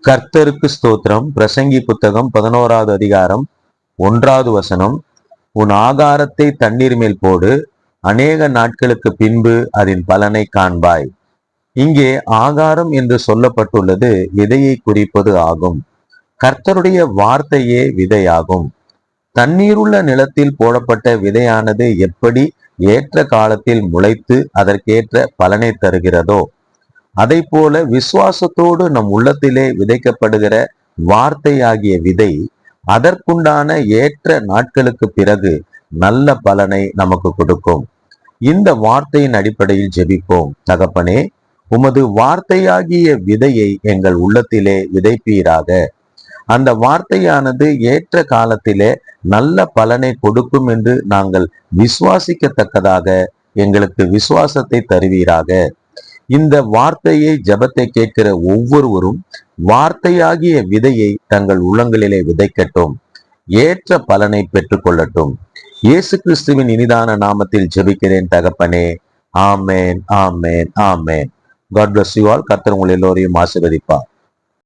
கர்த்தருக்கு ஸ்தோத்திரம். பிரசங்கி புத்தகம் 11வது அதிகாரம் 1வது வசனம். உன் ஆகாரத்தை தண்ணீர் மேல் போடு, அநேக நாட்களுக்கு பின்பு அதன் பலனை காண்பாய். இங்கே ஆகாரம் என்று சொல்லப்பட்டுள்ளது விதையை குறிப்பது ஆகும். கர்த்தருடைய வார்த்தையே விதையாகும். தண்ணீருள்ள நிலத்தில் போடப்பட்ட விதையானது எப்படி ஏற்ற காலத்தில் முளைத்து அதற்கேற்ற பலனை தருகிறதோ அதை போல விசுவாசத்தோடு நம் உள்ளத்திலே விதைக்கப்படுகிற வார்த்தை ஆகிய விதை அதற்குண்டான ஏற்ற நாட்களுக்கு பிறகு நல்ல பலனை நமக்கு கொடுக்கும். இந்த வார்த்தையின் அடிப்படையில் ஜெபிப்போம். தகப்பனே, உமது வார்த்தையாகிய விதையை எங்கள் உள்ளத்திலே விதைப்பீராக. அந்த வார்த்தையானது ஏற்ற காலத்திலே நல்ல பலனை கொடுக்கும் என்று நாங்கள் விசுவாசிக்கத்தக்கதாக எங்களுக்கு விசுவாசத்தை தருவீராக. இந்த வார்த்தையை ஜெபத்தை கேட்கிற ஒவ்வொருவரும் வார்த்தையாகிய விதையை தங்கள் உள்ளங்களிலே விதைக்கட்டும், ஏற்ற பலனை பெற்றுக்கொள்ளட்டும். இயேசு கிறிஸ்துவின் இனிதான நாமத்தில் ஜெபிக்கிறேன் தகப்பனே. ஆமேன், ஆமேன், ஆமேன். God bless you all. கர்த்தர் உங்கள் எல்லோரையும் ஆசீர்வதிப்பார்.